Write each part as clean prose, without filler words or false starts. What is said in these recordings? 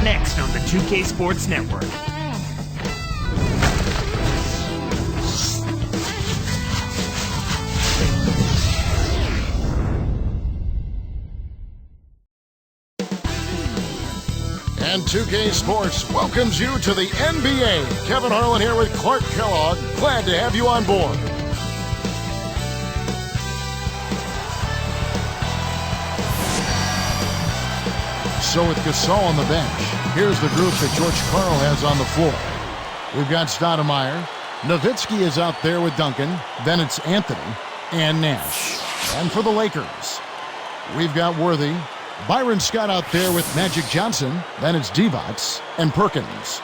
next on the 2K Sports Network. And 2K Sports welcomes you to the NBA. Kevin Harlan here with Clark Kellogg. Glad to have you on board. So with Gasol on the bench, here's the group that George Karl has on the floor. We've got Stoudemire. Nowitzki is out there with Duncan. Then it's Anthony and Nash. And for the Lakers, we've got Worthy. Byron Scott out there with Magic Johnson. Then it's Divac and Perkins.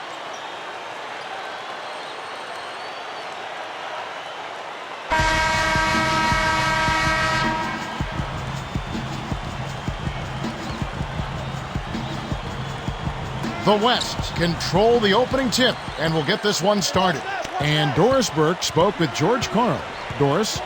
The West control the opening tip, and we'll get this one started. And Doris Burke spoke with George Karl. Doris?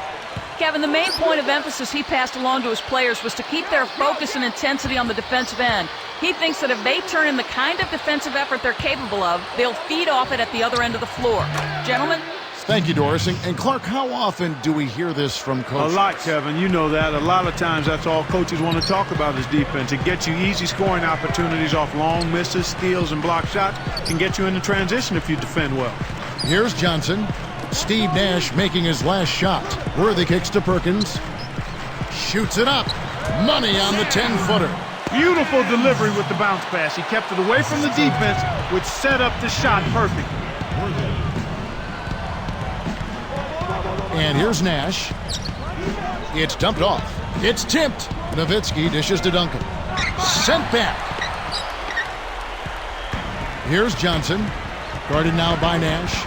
Kevin, the main point of emphasis he passed along to his players was to keep their focus and intensity on the defensive end. He thinks that if they turn in the kind of defensive effort they're capable of, they'll feed off it at the other end of the floor. Gentlemen? Thank you, Doris. And Clark, how often do we hear this from coaches? A lot, Kevin. You know that. A lot of times that's all coaches want to talk about is defense. It gets you easy scoring opportunities off long misses, steals, and block shots. Can get you into transition if you defend well. Here's Johnson. Steve Nash making his last shot. Worthy kicks to Perkins. Shoots it up. Money on the 10-footer. Beautiful delivery with the bounce pass. He kept it away from the defense, which set up the shot perfectly. And here's Nash. It's dumped off. It's tipped. Nowitzki dishes to Duncan. Sent back. Here's Johnson. Guarded now by Nash.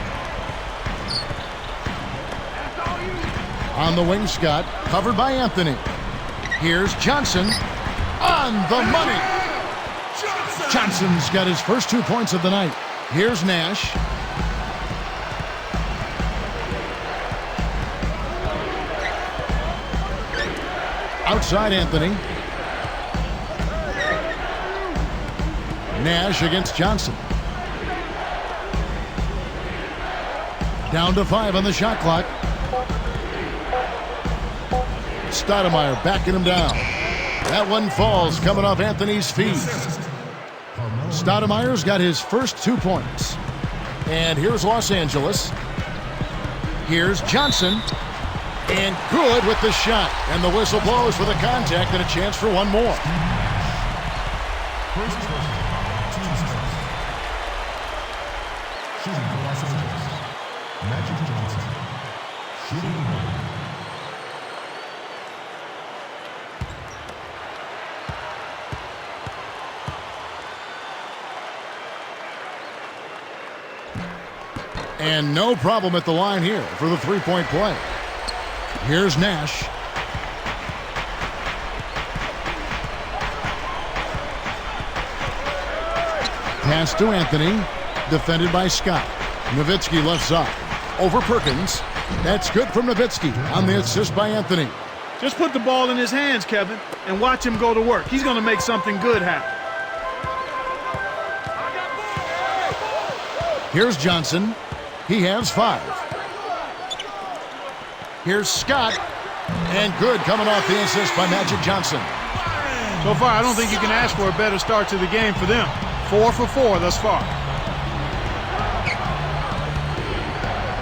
On the wing, Scott. Covered by Anthony. Here's Johnson. On the money. Johnson's got his first 2 points of the night. Here's Nash. Outside Anthony. Nash against Johnson. Down to 5 on the shot clock. Stoudemire backing him down. That one falls coming off Anthony's feet. Stoudemire's got his first 2 points. And here's Los Angeles. Here's Johnson. And good with the shot. And the whistle blows for the contact and a chance for one more. And no problem at the line here for the three-point play. Here's Nash. Pass to Anthony. Defended by Scott. Nowitzki left side. Over Perkins. That's good from Nowitzki on the assist by Anthony. Just put the ball in his hands, Kevin, and watch him go to work. He's going to make something good happen. Here's Johnson. He has 5. Here's Scott. And good coming off the assist by Magic Johnson. So far, I don't think you can ask for a better start to the game for them. 4 for 4 thus far.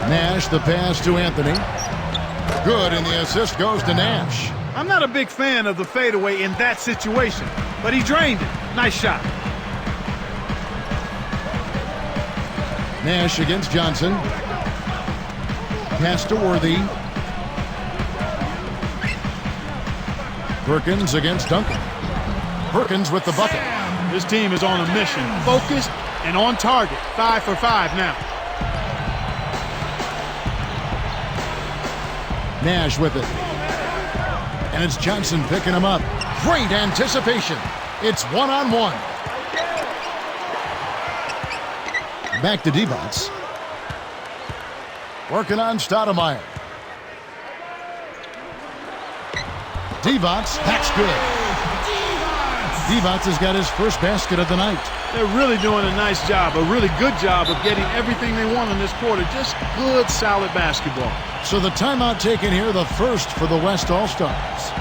Nash, the pass to Anthony. Good, and the assist goes to Nash. I'm not a big fan of the fadeaway in that situation, but he drained it. Nice shot. Nash against Johnson. Pass to Worthy. Perkins against Duncan. Perkins with the bucket. This team is on a mission, focused and on target. 5 for 5 now. Nash with it. And it's Johnson picking him up. Great anticipation. It's one-on-one. Back to Divac. Working on Stoudemire. Divac, that's good. Divac has got his first basket of the night. They're really doing a nice job, a really good job of getting everything they want in this quarter. Just good, solid basketball. So the timeout taken here, the first for the West All-Stars.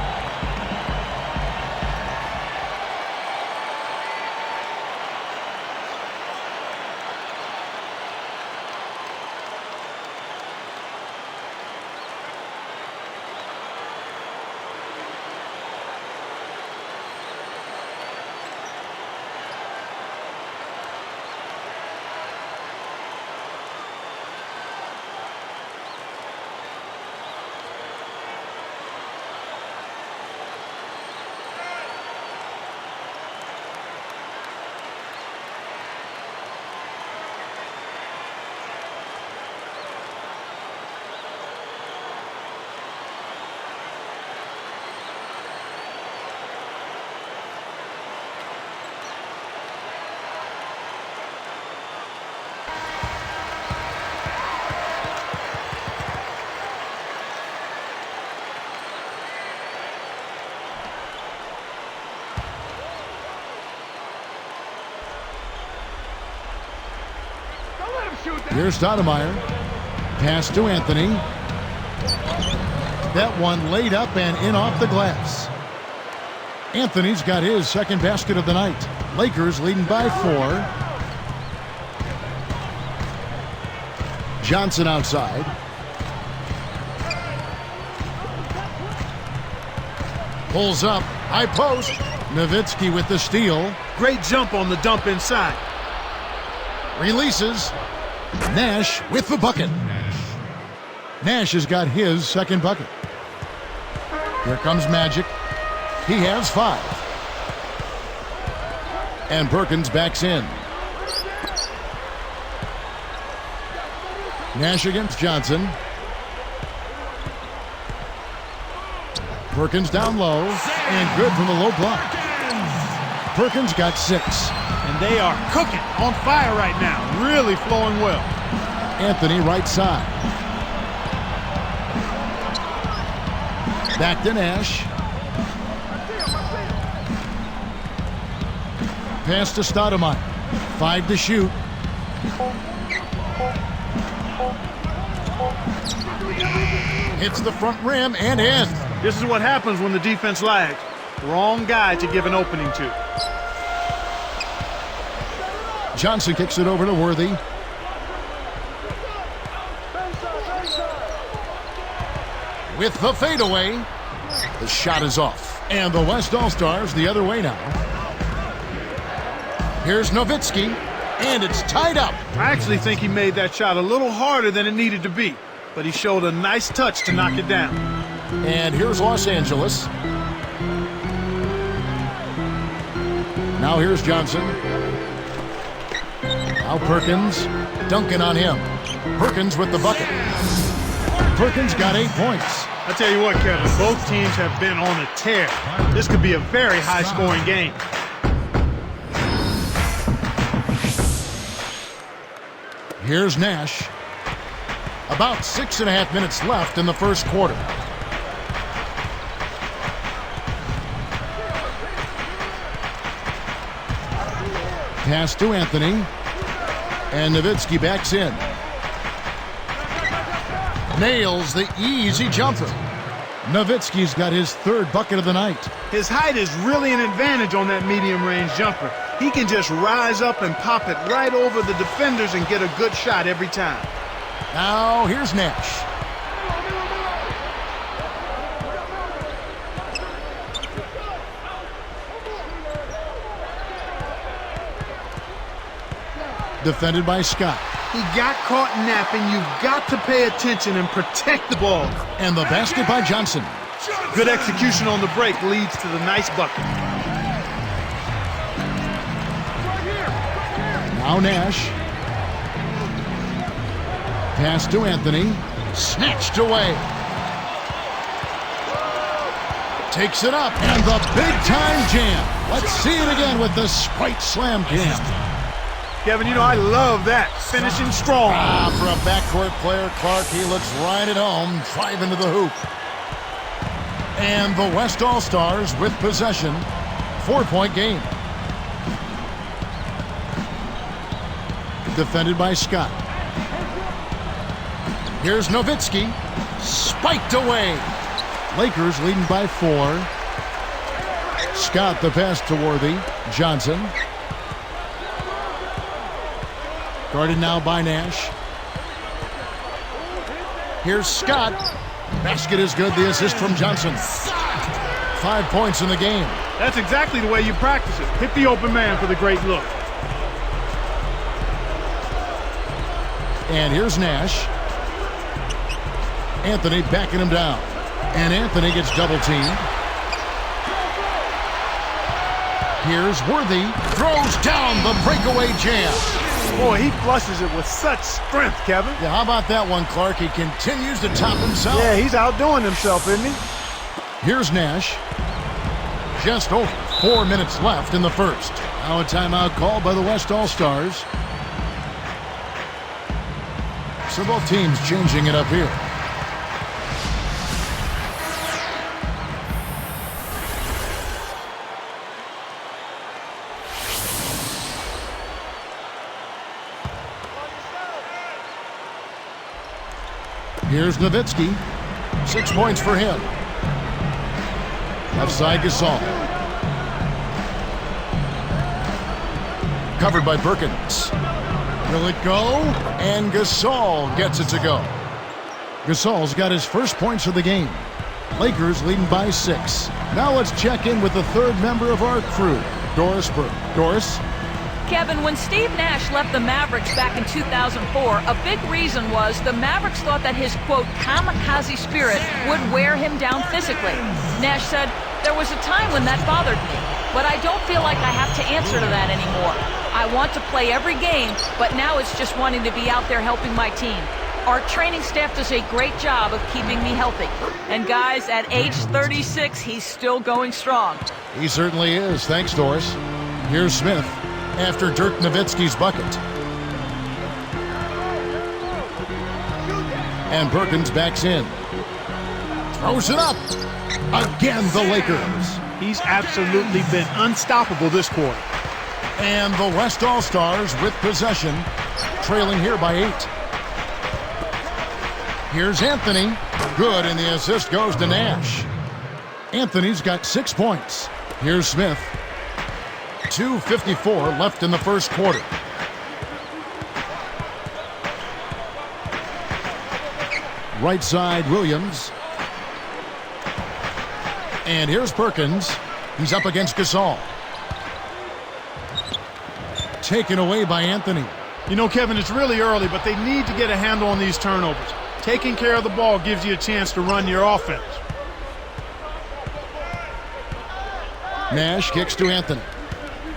Here's Stoudemire. Pass to Anthony. That one laid up and in off the glass. Anthony's got his second basket of the night. Lakers leading by 4. Johnson outside. Pulls up. High post. Nowitzki with the steal. Great jump on the dump inside. Releases. Nash with the bucket. Nash has got his second bucket. Here comes Magic. He has 5. And Perkins backs in. Nash against Johnson. Perkins down low. And good from the low block. Perkins got 6. And they are cooking, on fire right now. Really flowing well. Anthony right side. Back to Nash. Pass to Stoudemire. 5 to shoot. Hits the front rim and in. This is what happens when the defense lags. Wrong guy to give an opening to. Johnson kicks it over to Worthy. With the fadeaway. The shot is off. And the West All-Stars the other way now. Here's Nowitzki. And it's tied up. I actually think he made that shot a little harder than it needed to be. But he showed a nice touch to knock it down. And here's Los Angeles. Now here's Johnson. Now Perkins. Duncan on him. Perkins with the bucket. Perkins got 8 points. I tell you what, Kevin, both teams have been on a tear. This could be a very high-scoring game. Here's Nash. About 6.5 minutes left in the first quarter. Pass to Anthony. And Nowitzki backs in. Nails the easy jumper. Nowitzki's got his 3rd bucket of the night. His height is really an advantage on that medium-range jumper. He can just rise up and pop it right over the defenders and get a good shot every time. Now here's Nash. Defended by Scott. He got caught napping. You've got to pay attention and protect the ball. And the basket by Johnson. Good execution on the break leads to the nice bucket. Now Nash. Pass to Anthony. Snatched away. Takes it up. And the big-time jam. Let's see it again with the Sprite Slam jam. Kevin, you know, I love that. Finishing strong. For a backcourt player, Clark, he looks right at home. Drive into the hoop. And the West All-Stars with possession. 4-point game. Defended by Scott. Here's Nowitzki. Spiked away. Lakers leading by 4. Scott the pass to Worthy. Johnson. Guarded now by Nash. Here's Scott. Basket is good. The assist from Johnson. 5 points in the game. That's exactly the way you practice it. Hit the open man for the great look. And here's Nash. Anthony backing him down. And Anthony gets double-teamed. Here's Worthy. Throws down the breakaway jam. Boy, he flushes it with such strength, Kevin. Yeah, how about that one, Clark? He continues to top himself. Yeah, he's outdoing himself, isn't he? Here's Nash. Just over 4 minutes left in the first. Now a timeout called by the West All-Stars. So both teams changing it up here. Here's Nowitzki. 6 points for him. Left side Gasol. Covered by Perkins. Will it go? And Gasol gets it to go. Gasol's got his first points of the game. Lakers leading by 6. Now let's check in with the third member of our crew, Doris Burke. Doris? Kevin, when Steve Nash left the Mavericks back in 2004, a big reason was the Mavericks thought that his, quote, kamikaze spirit would wear him down physically. Nash said, there was a time when that bothered me, but I don't feel like I have to answer to that anymore. I want to play every game, but now it's just wanting to be out there helping my team. Our training staff does a great job of keeping me healthy. And guys, at age 36, he's still going strong. He certainly is. Thanks, Doris. Here's Smith after Dirk Nowitzki's bucket. And Perkins backs in. Throws it up. Again, the Lakers. He's absolutely been unstoppable this quarter. And the West All-Stars with possession, trailing here by 8. Here's Anthony. Good, and the assist goes to Nash. Anthony's got 6 points. Here's Smith. 2:54 left in the first quarter. Right side, Williams. And here's Perkins. He's up against Gasol. Taken away by Anthony. You know, Kevin, it's really early, but they need to get a handle on these turnovers. Taking care of the ball gives you a chance to run your offense. Nash kicks to Anthony.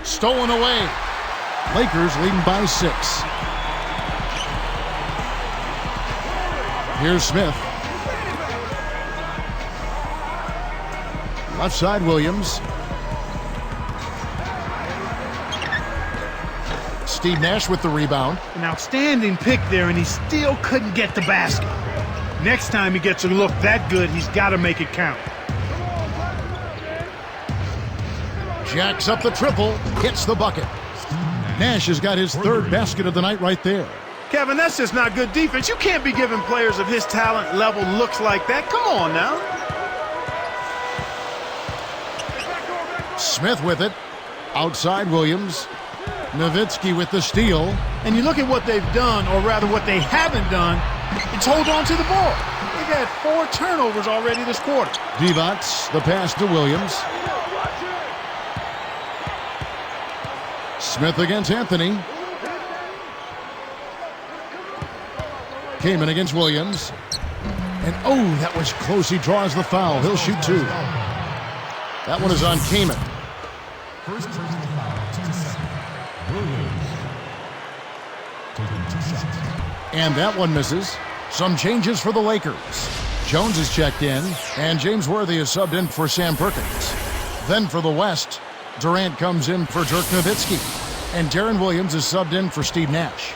Stolen away. Lakers leading by 6. Here's Smith. Left side, Williams. Steve Nash with the rebound. An outstanding pick there, and he still couldn't get the basket. Next time he gets a look that good, he's got to make it count. Jacks up the triple, hits the bucket. Nash has got his third basket of the night right there. Kevin, that's just not good defense. You can't be giving players of his talent level looks like that. Come on now. Smith with it. Outside Williams. Nowitzki with the steal. And you look at what they've done, or rather what they haven't done, it's hold on to the ball. They've had 4 turnovers already this quarter. Divac, the pass to Williams. Smith against Anthony. Kaman against Williams. And oh, that was close. He draws the foul. He'll shoot 2. That one is on Kaman. First personal foul, 2 seconds. Williams taking 2 shots. And that one misses. Some changes for the Lakers. Jones is checked in, and James Worthy is subbed in for Sam Perkins. Then for the West, Durant comes in for Dirk Nowitzki, and Darren Williams is subbed in for Steve Nash.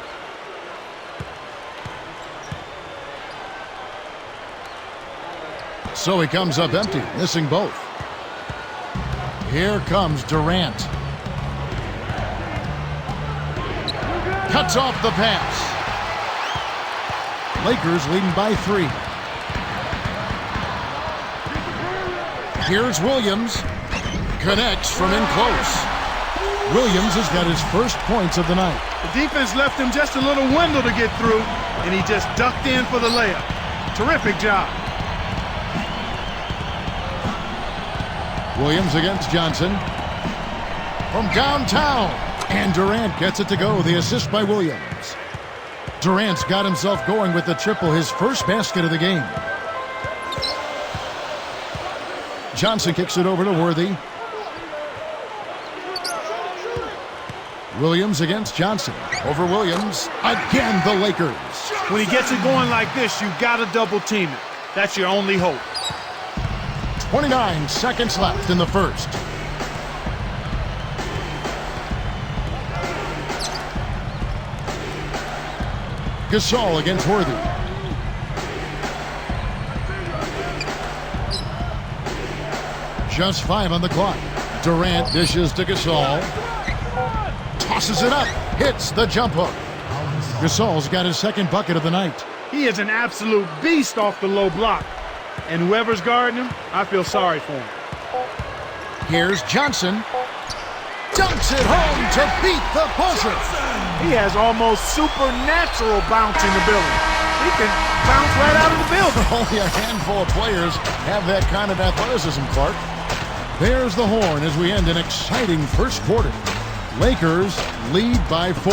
So he comes up empty, missing both. Here comes Durant. Cuts off the pass. Lakers leading by 3. Here's Williams. Connects from in close. Williams has got his first points of the night. The defense left him just a little window to get through, and he just ducked in for the layup. Terrific job. Williams against Johnson. From downtown. And Durant gets it to go. The assist by Williams. Durant's got himself going with the triple, his first basket of the game. Johnson kicks it over to Worthy. Williams against Johnson. Over Williams. Again, the Lakers. When he gets it going like this, you got to double team it. That's your only hope. 29 seconds left in the first. Gasol against Worthy. Just 5 on the clock. Durant dishes to Gasol. Tosses it up. Hits the jump hook. Gasol's got his second bucket of the night. He is an absolute beast off the low block. And whoever's guarding him, I feel sorry for him. Here's Johnson. Dunks it home to beat the buzzer. He has almost supernatural bouncing ability. He can bounce right out of the building. Only a handful of players have that kind of athleticism, Clark. There's the horn as we end an exciting first quarter. Lakers lead by 4.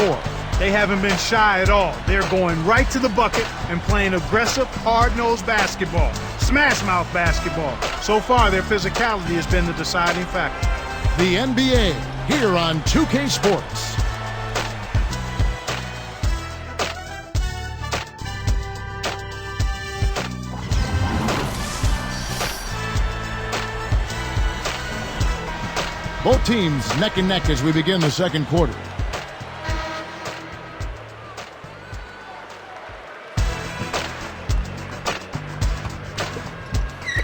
They haven't been shy at all. They're going right to the bucket and playing aggressive, hard-nosed basketball. Smash-mouth basketball. So far, their physicality has been the deciding factor. The NBA here on 2K Sports. Both teams neck and neck as we begin the second quarter.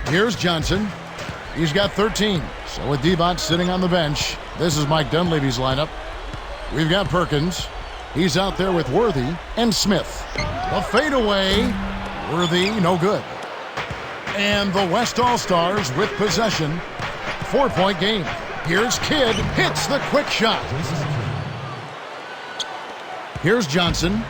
Here's Johnson. He's got 13. So with D-Bot sitting on the bench, this is Mike Dunleavy's lineup. We've got Perkins. He's out there with Worthy and Smith. The fadeaway. Worthy, no good. And the West All-Stars with possession. 4-point game. Here's Kidd. Hits the quick shot. Here's Johnson.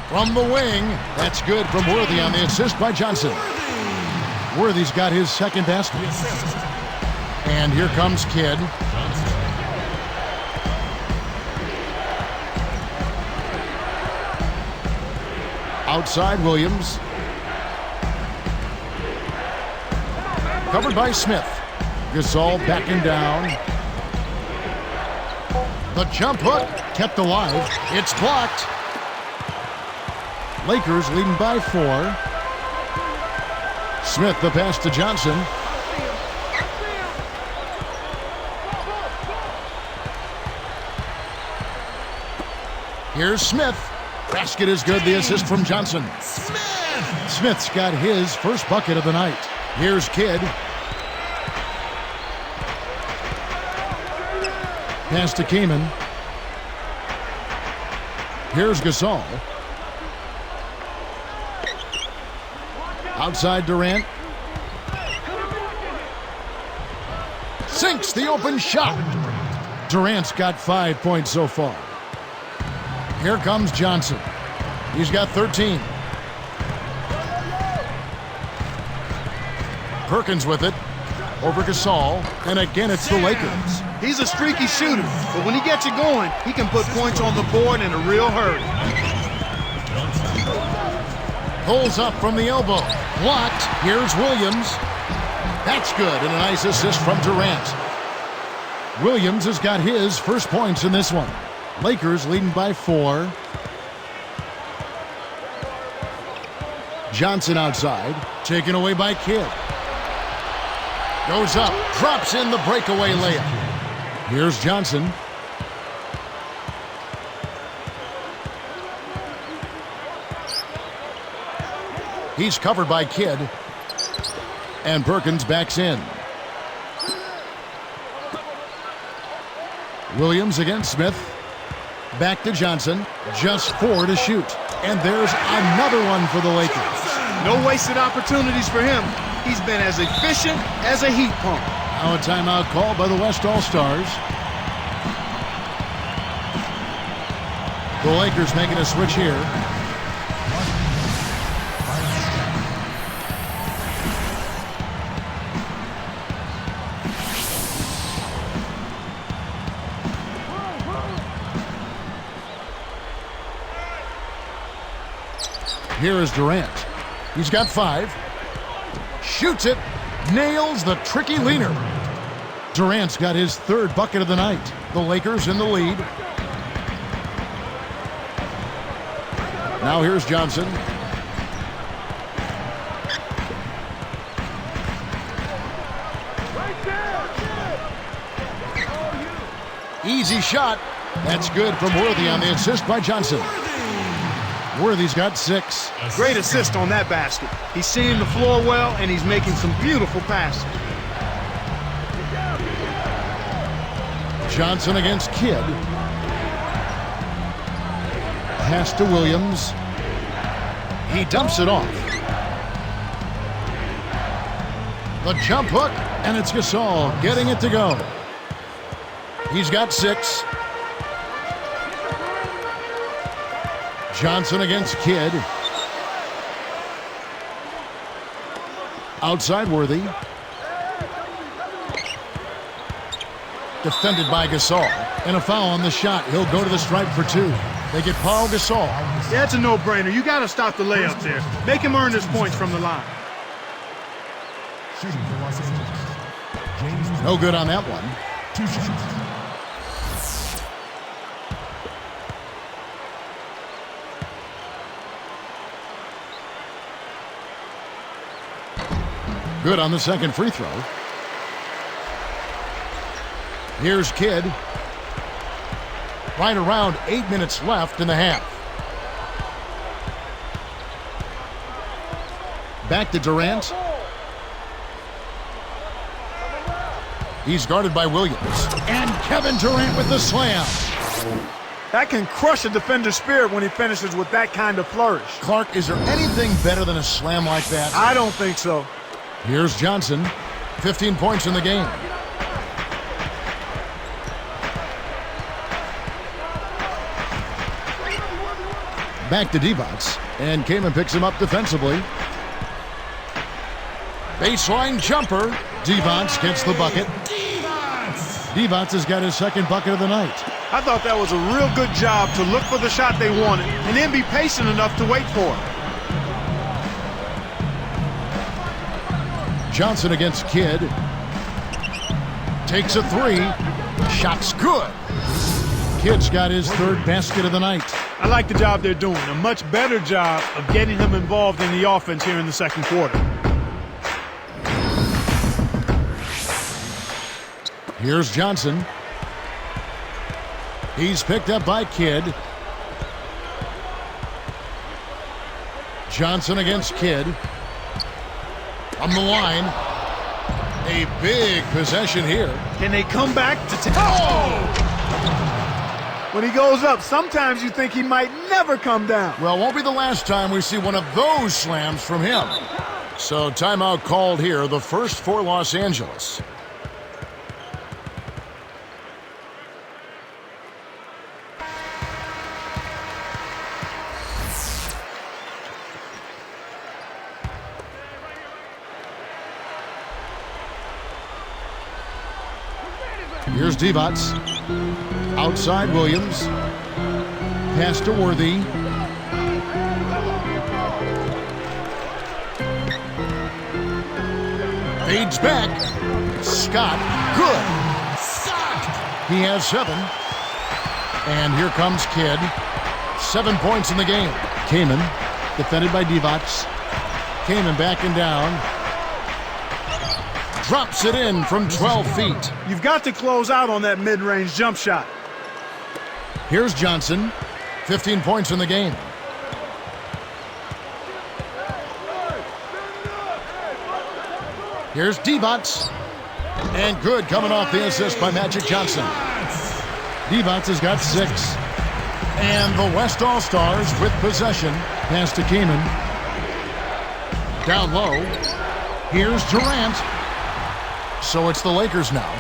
From the wing, that's good from Worthy on the assist by Johnson. Worthy's got his second basket. And here comes Kidd. Outside Williams. Covered by Smith. Gasol backing down. The jump hook kept alive. It's blocked. Lakers leading by 4. Smith the pass to Johnson. Here's Smith. Basket is good. The assist from Johnson. Smith's got his first bucket of the night. Here's Kidd. Pass to Kaman. Here's Gasol. Outside Durant. Sinks the open shot. Durant's got 5 points so far. Here comes Johnson. He's got 13. Perkins with it. Over Gasol. And again, it's the Lakers. He's a streaky shooter, but when he gets it going, he can put points on the board in a real hurry. Pulls up from the elbow. Blocked. Here's Williams. That's good. And a nice assist from Durant. Williams has got his first points in this one. Lakers leading by 4. Johnson outside. Taken away by Kidd. Goes up. Drops in the breakaway layup. Here's Johnson. He's covered by Kidd. And Perkins backs in. Williams against Smith. Back to Johnson. Just 4 to shoot. And there's another one for the Lakers. No wasted opportunities for him. He's been as efficient as a heat pump. Now a timeout called by the West All-Stars. The Lakers making a switch here. Here is Durant. He's got 5. Shoots it. Nails the tricky leaner. Durant's got his 3rd bucket of the night. The Lakers in the lead. Now here's Johnson. Easy shot. That's good from Worthy on the assist by Johnson. Worthy's got 6. Great assist on that basket. He's seeing the floor well, and he's making some beautiful passes. Johnson against Kidd. Pass to Williams. He dumps it off. The jump hook, and it's Gasol getting it to go. He's got 6. Johnson against Kidd. Outside Worthy. Defended by Gasol. And a foul on the shot. He'll go to the stripe for 2. They get Paul Gasol. Yeah, it's a no-brainer. You got to stop the layup there. Make him earn his points from the line. Shooting for Los Angeles. James. No good on that one. 2 shots. Good on the second free throw. Here's Kidd. Right around 8 minutes left in the half. Back to Durant. He's guarded by Williams. And Kevin Durant with the slam. That can crush a defender's spirit when he finishes with that kind of flourish. Clark, is there anything better than a slam like that? I don't think so. Here's Johnson. 15 points in the game. Back to Divac. And Kamen picks him up defensively. Baseline jumper. Divac gets the bucket. Divac has got his 2nd bucket of the night. I thought that was a real good job to look for the shot they wanted and then be patient enough to wait for it. Johnson against Kidd. Takes a 3. Shot's good. Kidd's got his 3rd basket of the night. I like the job they're doing. A much better job of getting him involved in the offense here in the 2nd quarter. Here's Johnson. He's picked up by Kidd. Johnson against Kidd. On the line. A big possession here. Can they come back to When he goes up, sometimes you think he might never come down. Well, won't be the last time we see one of those slams from him. So timeout called here, the first for Los Angeles. Here's Divac. Outside Williams. Pass to Worthy. Fades back. Scott. Good. He has 7. And here comes Kidd. 7 points in the game. Kamen, defended by Divac. Kamen backing down. Drops it in from 12 feet. You've got to close out on that mid-range jump shot. Here's Johnson. 15 points in the game. Here's Divac. And good coming off the assist by Magic Johnson. Divac has got 6. And the West All-Stars with possession. Pass to Kaman. Down low. Here's Durant. So it's the Lakers now.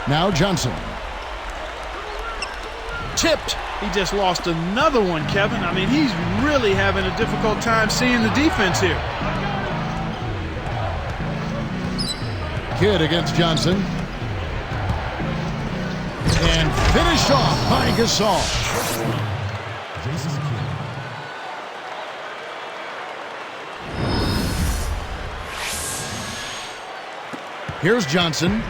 Now Johnson. Tipped. He just lost another one, Kevin. I mean, he's really having a difficult time seeing the defense here. Kidd against Johnson. And finished off by Gasol. Here's Johnson.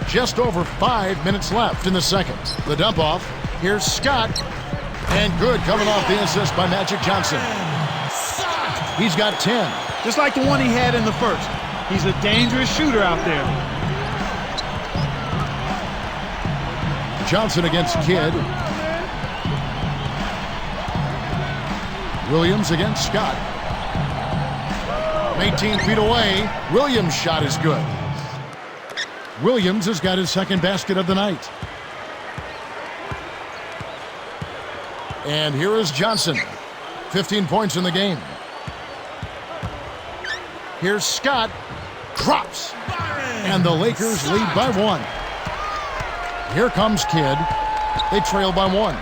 Just over 5 minutes left in the second. The dump off. Here's Scott. And good coming off the assist by Magic Johnson. He's got 10. Just like the one he had in the first. He's a dangerous shooter out there. Johnson against Kidd. Williams against Scott. 18 feet away. Williams' shot is good. Williams has got his second basket of the night. And here is Johnson. 15 points in the game. Here's Scott. Drops. And the Lakers lead by 1. Here comes Kidd. They trail by 1.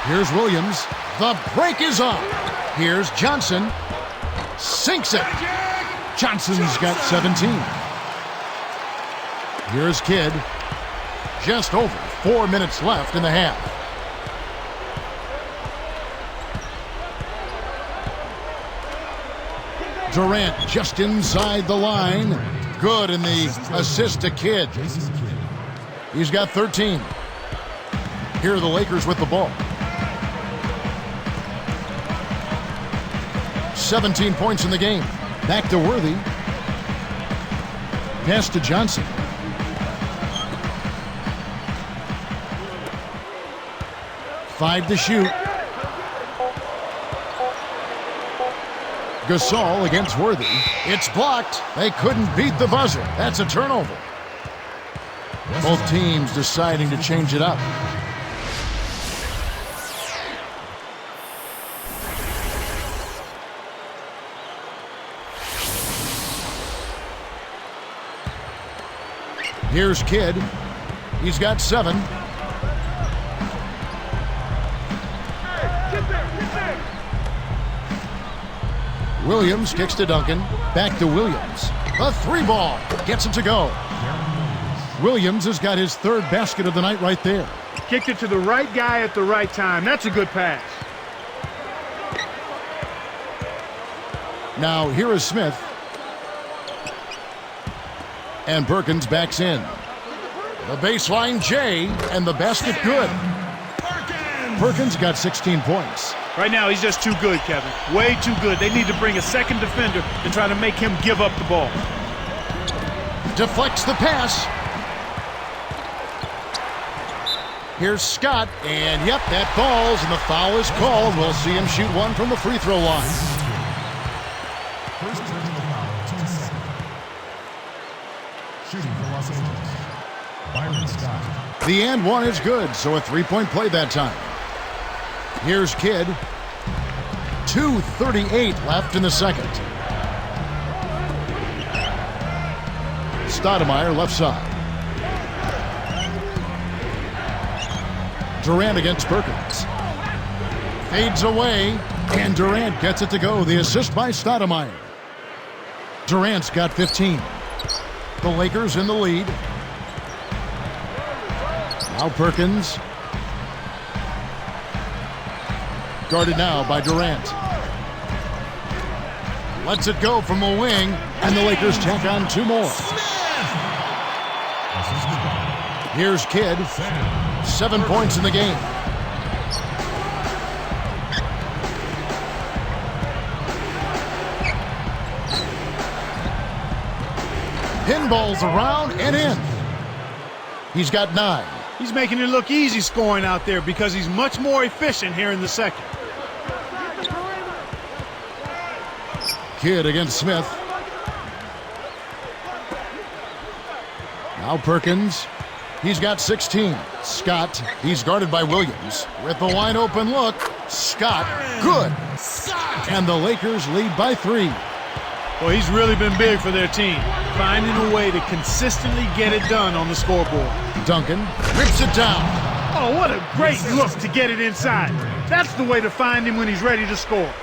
Here's Williams. The break is up. Here's Johnson. Sinks it. Johnson's got 17. Here's Kidd. Just over 4 minutes left in the half. Durant just inside the line. Good in the assist to Kidd. He's got 13. Here are the Lakers with the ball. 17 points in the game. Back to Worthy. Pass to Johnson. Five to shoot. Gasol against Worthy. It's blocked. They couldn't beat the buzzer. That's a turnover. Both teams deciding to change it up. Here's Kidd. He's got 7. Williams kicks to Duncan. Back to Williams. A 3-ball. Gets it to go. Williams has got his 3rd basket of the night right there. Kicked it to the right guy at the right time. That's a good pass. Now here is Smith. And Perkins backs in. The baseline J, and the basket good. Perkins got 16 points. Right now, he's just too good, Kevin. Way too good. They need to bring a second defender and try to make him give up the ball. Deflects the pass. Here's Scott, and yep, that falls, and the foul is called. We'll see him shoot one from the free throw line. First personal foul, 2 seconds. Shooting for Los Angeles, Byron Scott. The and one is good, so a 3-point play that time. Here's Kidd. 2:38 left in the second. Stoudemire left side. Durant against Perkins. Fades away, and Durant gets it to go. The assist by Stoudemire. Durant's got 15. The Lakers in the lead. Now Perkins. Guarded now by Durant. Lets it go from the wing, and the Lakers tack on 2 more. Here's Kidd. 7 points in the game. Pinballs around and in. He's got 9. He's making it look easy scoring out there because he's much more efficient here in the second. Kidd against Smith. Now Perkins. He's got 16. Scott, he's guarded by Williams. With the wide open look, Scott, good. And the Lakers lead by 3. Well, he's really been big for their team, finding a way to consistently get it done on the scoreboard. Duncan rips it down. Oh, what a great look to get it inside. That's the way to find him when he's ready to score.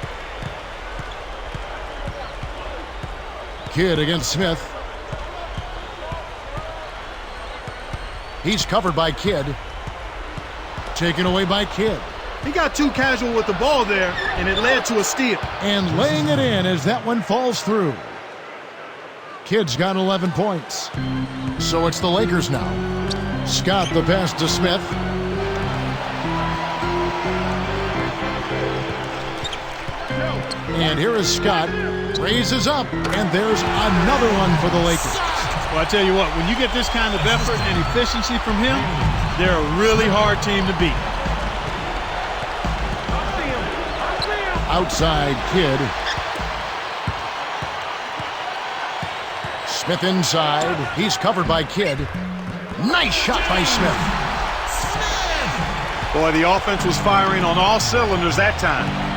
Kidd against Smith. He's covered by Kidd. Taken away by Kidd. He got too casual with the ball there, and it led to a steal. And laying it in as that one falls through. Kidd's got 11 points. So it's the Lakers now. Scott the pass to Smith. And here is Scott. Raises up, and there's another one for the Lakers. Well, I tell you what, when you get this kind of effort and efficiency from him, they're a really hard team to beat. Outside Kidd. Smith inside. He's covered by Kidd. Nice shot by Smith. Boy, the offense was firing on all cylinders that time.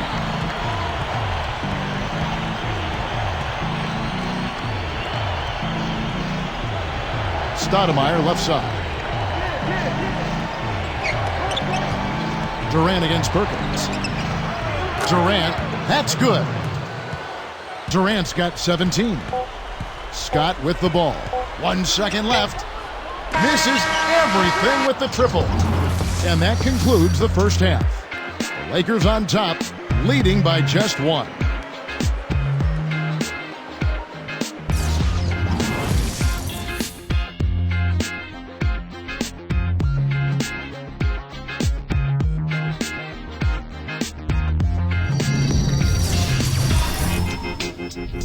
Stoudemire left side. Durant against Perkins. Durant, that's good. Durant's got 17. Scott with the ball. 1 second left. Misses everything with the triple. And that concludes the first half. The Lakers on top, leading by just 1.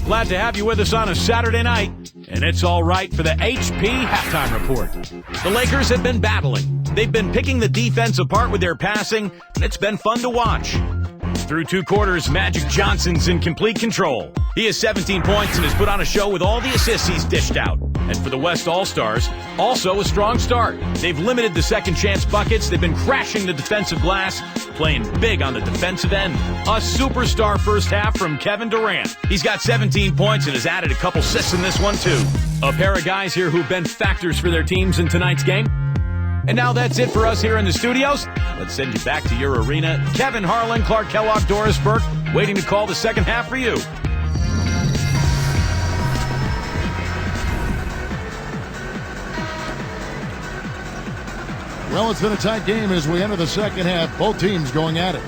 Glad to have you with us on a Saturday night, and it's all right for the HP halftime report. The Lakers have been battling. They've been picking the defense apart with their passing, and it's been fun to watch. Through 2 quarters, Magic Johnson's in complete control. He has 17 points and has put on a show with all the assists he's dished out. And for the West All-Stars, also a strong start. They've limited the second chance buckets. They've been crashing the defensive glass, playing big on the defensive end. A superstar first half from Kevin Durant. He's got 17 points and has added a couple assists in this one too. A pair of guys here who've been factors for their teams in tonight's game. And now that's it for us here in the studios. Let's send you back to your arena. Kevin Harlan, Clark Kellogg, Doris Burke, waiting to call the second half for you. Well, it's been a tight game as we enter the second half. Both teams going at it.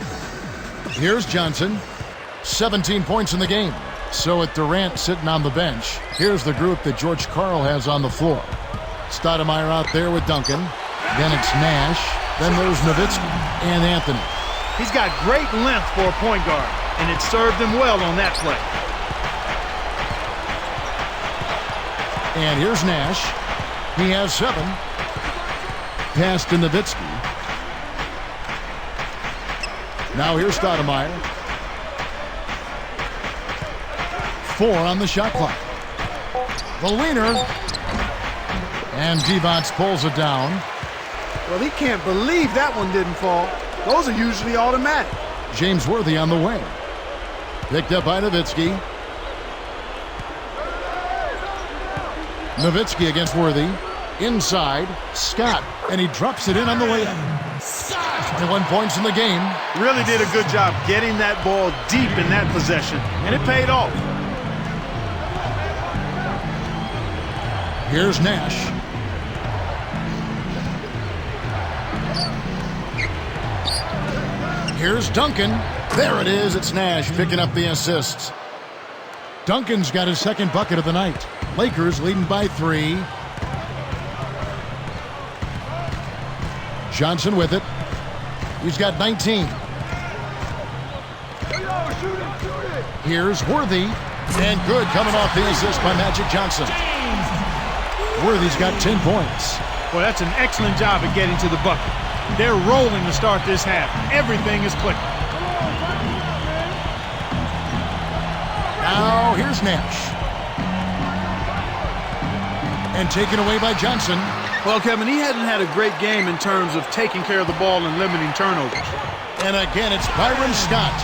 Here's Johnson. 17 points in the game. So with Durant sitting on the bench, here's the group that George Karl has on the floor. Stoudemire out there with Duncan. Then it's Nash. Then there's Nowitzki and Anthony. He's got great length for a point guard, and it served him well on that play. And here's Nash. He has 7. Pass to Nowitzki. Now here's Stoudemire. 4 on the shot clock. The leaner. And Divac pulls it down. Well, he can't believe that one didn't fall. Those are usually automatic. James Worthy on the wing. Picked up by Nowitzki. Nowitzki against Worthy. Inside, Scott, and he drops it in on the layup. 21 points in the game. Really did a good job getting that ball deep in that possession, and it paid off. Here's Nash. Here's Duncan. There it is. It's Nash picking up the assists. Duncan's got his second bucket of the night. Lakers leading by 3. Johnson with it. He's got 19. Here's Worthy. And good coming off the assist by Magic Johnson. Worthy's got 10 points. Well, that's an excellent job at getting to the bucket. They're rolling to start this half. Everything is clicking. Now here's Nash. And taken away by Johnson. Well, Kevin, he hadn't had a great game in terms of taking care of the ball and limiting turnovers. And again, it's Byron Scott.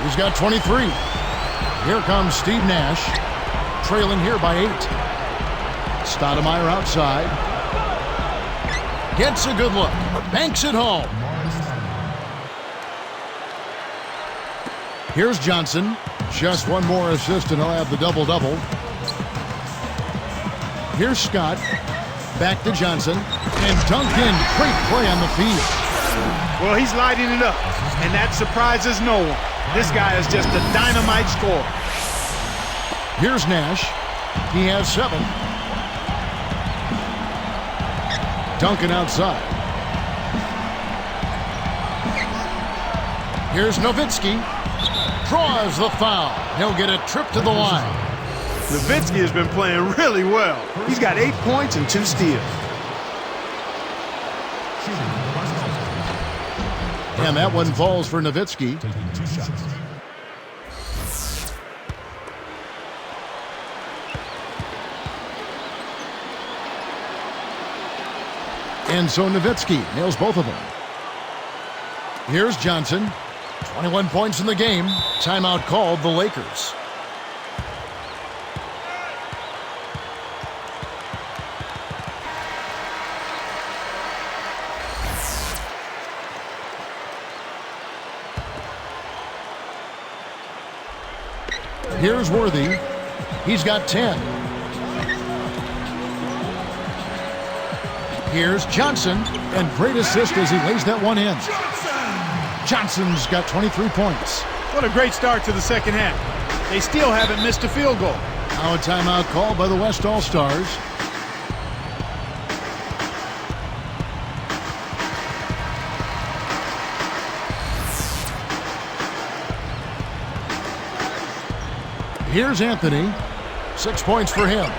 He's got 23. Here comes Steve Nash, trailing here by 8. Stoudemire outside. Gets a good look. Banks it home. Here's Johnson. Just one more assist and he'll have the double-double. Here's Scott. Back to Johnson. And dunked in. Great play on the field. Well, he's lighting it up, and that surprises no one. This guy is just a dynamite scorer. Here's Nash. He has 7. Duncan outside. Here's Nowitzki. Draws the foul. He'll get a trip to the line. Nowitzki has been playing really well. He's got 8 points and 2 steals. And that one falls for Nowitzki. Taking 2 shots. And so Nowitzki nails both of them. Here's Johnson. 21 points in the game. Timeout called the Lakers. Here's Worthy. He's got 10. Here's Johnson. And great assist as he lays that one in. Johnson's got 23 points. What a great start to the second half. They still haven't missed a field goal. Now a timeout called by the West All-Stars. Here's Anthony. 6 points for him.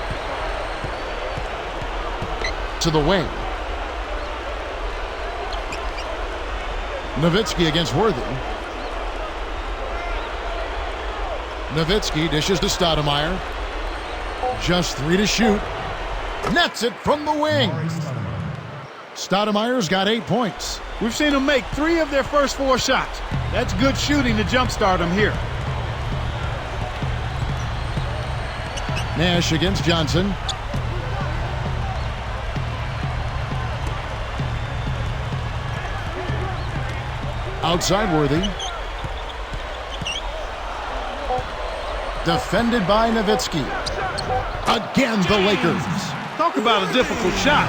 To the wing. Nowitzki against Worthy. Nowitzki dishes to Stoudemire. Just 3 to shoot. Nets it from the wing. Stoudemire's got 8 points. We've seen them make 3 of their first 4 shots. That's good shooting to jumpstart them here. Nash against Johnson. Outside Worthy. Defended by Nowitzki. Again, the Lakers. Talk about a difficult shot.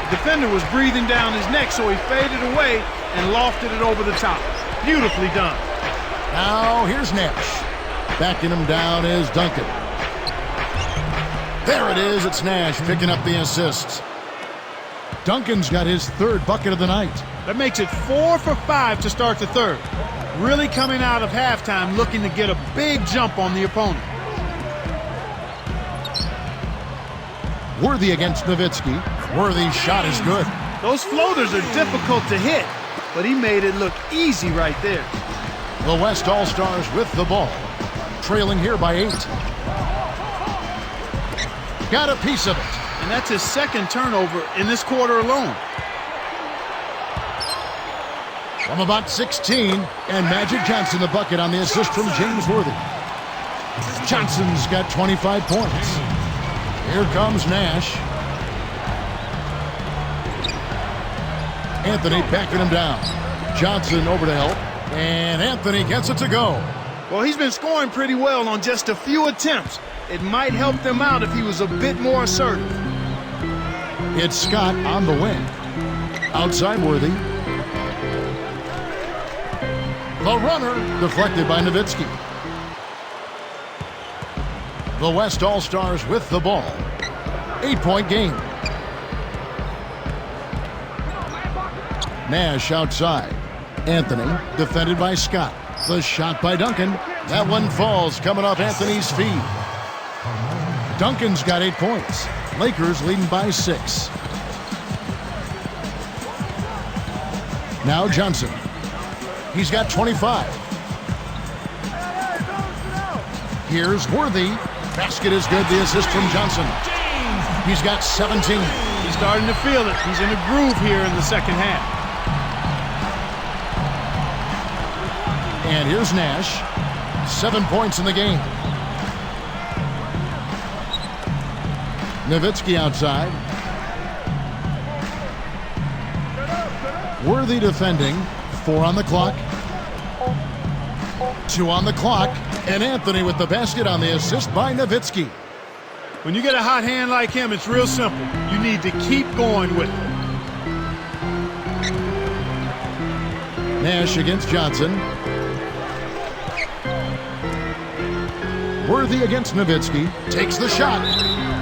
The defender was breathing down his neck, so he faded away and lofted it over the top. Beautifully done. Now here's Nash. Backing him down is Duncan. There it is. It's Nash picking up the assists. Duncan's got his 3rd bucket of the night. That makes it 4 for 5 to start the 3rd. Really coming out of halftime looking to get a big jump on the opponent. Worthy against Nowitzki. Worthy's shot is good. Those floaters are difficult to hit, but he made it look easy right there. The West All-Stars with the ball. Trailing here by 8. Got a piece of it. And that's his 2nd turnover in this quarter alone. From about 16, and Magic Johnson the bucket on the assist from James Worthy. Johnson's got 25 points. Here comes Nash. Anthony backing him down. Johnson over to help, and Anthony gets it to go. Well, he's been scoring pretty well on just a few attempts. It might help them out if he was a bit more assertive. It's Scott on the wing. Outside Worthy. The runner deflected by Nowitzki. The West All-Stars with the ball. 8-point game. Nash outside. Anthony defended by Scott. The shot by Duncan. That one falls coming off Anthony's feet. Duncan's got 8 points. Lakers leading by 6. Now Johnson. He's got 25. Here's Worthy. Basket is good. The assist from Johnson. He's got 17. He's starting to feel it. He's in a groove here in the second half. And here's Nash. 7 points in the game. Nowitzki outside. Worthy defending. 4 on the clock. 2 on the clock. And Anthony with the basket on the assist by Nowitzki. When you get a hot hand like him, it's real simple. You need to keep going with it. Nash against Johnson. Worthy against Nowitzki. Takes the shot.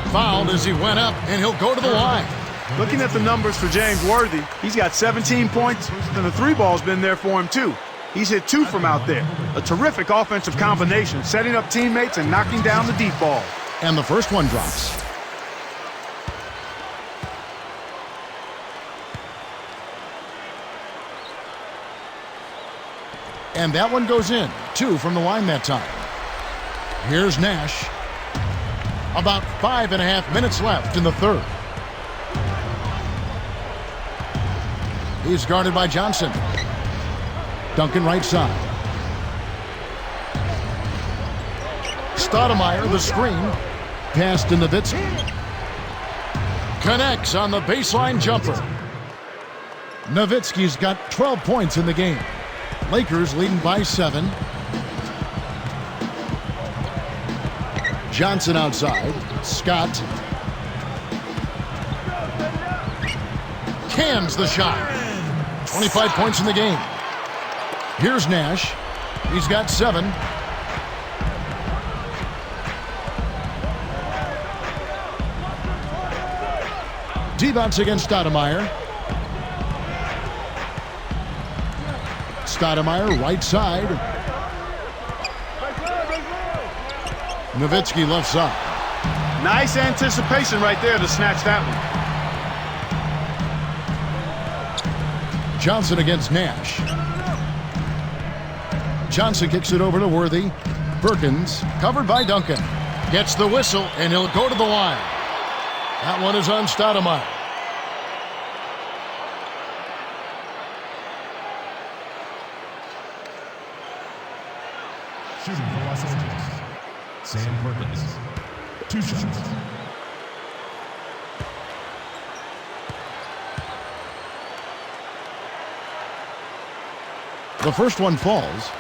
Fouled as he went up, and he'll go to the line. Looking at the numbers for James Worthy, he's got 17 points, and the 3-ball's been there for him too. He's hit 2 from out there. A terrific offensive combination, setting up teammates and knocking down the deep ball. And the first one drops. And that one goes in. 2 from the line that time. Here's Nash. About 5.5 minutes left in the third. He's guarded by Johnson. Duncan right side. Stoudemire, the screen. Pass to Nowitzki. Connects on the baseline jumper. Nowitzki's got 12 points in the game. Lakers leading by 7. Johnson outside. Scott. Cans the shot. 25 points in the game. Here's Nash. He's got 7. Divac against Stoudemire. Stoudemire right side. Nowitzki left side. Nice anticipation right there to snatch that one. Johnson against Nash. Johnson kicks it over to Worthy. Perkins, covered by Duncan. Gets the whistle, and he'll go to the line. That one is on Stoudemire. Shooting for Los Angeles, Sam Perkins. 2 shots. The first one falls.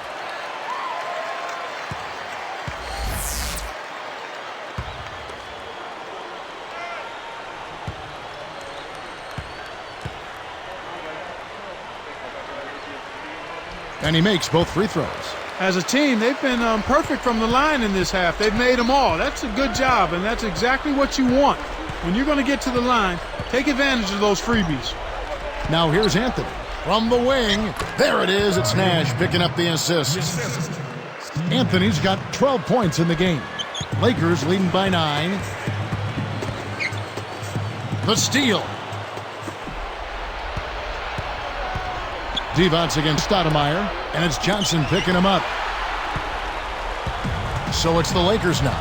And he makes both free throws. As a team, they've been perfect from the line in this half. They've made them all. That's a good job, and that's exactly what you want. When you're going to get to the line, take advantage of those freebies. Now here's Anthony from the wing. There it is. It's Nash picking up the assist. Anthony's got 12 points in the game. Lakers leading by 9. The steal. Divac against Stoudemire, and it's Johnson picking him up. So it's the Lakers now.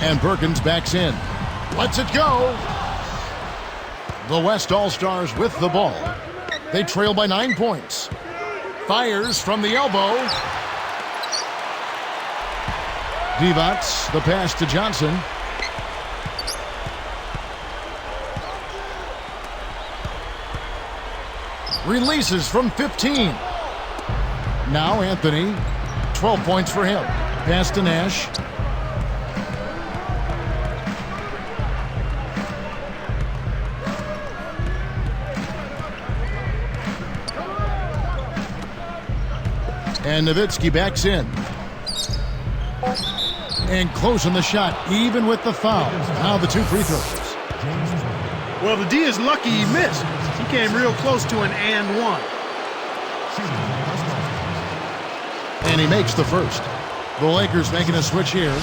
And Perkins backs in. Lets it go. The West All-Stars with the ball. They trail by 9 points. Fires from the elbow. Divac, the pass to Johnson. Releases from 15. Now Anthony, 12 points for him. Pass to Nash. And Nowitzki backs in. And closing the shot, even with the foul. Now the 2 free throws. Well, the D is lucky he missed. He came real close to an and 1. And he makes the first. The Lakers making a switch here.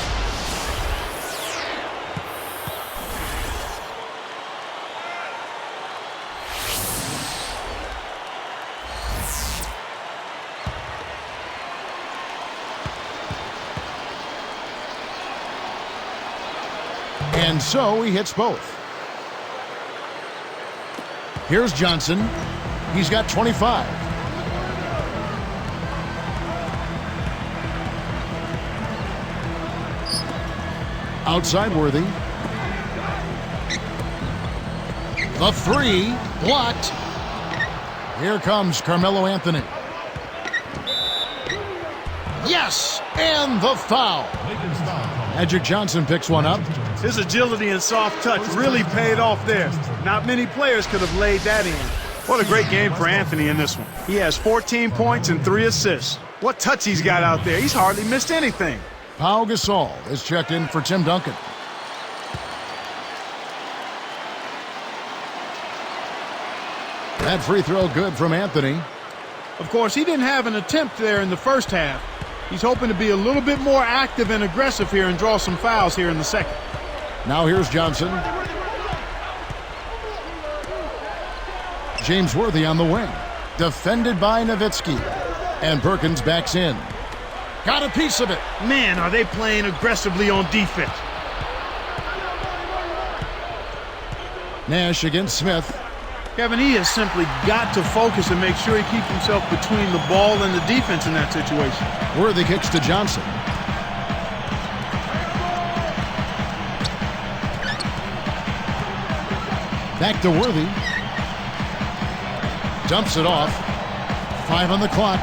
And so he hits both. Here's Johnson. He's got 25. Outside Worthy. The three, blocked. Here comes Carmelo Anthony. Yes, and the foul. Magic Johnson picks one up. His agility and soft touch really paid off there. Not many players could have laid that in. What a great game for Anthony in this one. He has 14 points and 3 assists. What touch he's got out there. He's hardly missed anything. Pau Gasol is checked in for Tim Duncan. That free throw good from Anthony. Of course, he didn't have an attempt there in the first half. He's hoping to be a little bit more active and aggressive here and draw some fouls here in the second. Now here's Johnson. James Worthy on the wing. Defended by Nowitzki. And Perkins backs in. Got a piece of it. Man, are they playing aggressively on defense. Nash against Smith. Kevin, he has simply got to focus and make sure he keeps himself between the ball and the defense in that situation. Worthy kicks to Johnson. Back to Worthy. Dumps it off. 5 on the clock.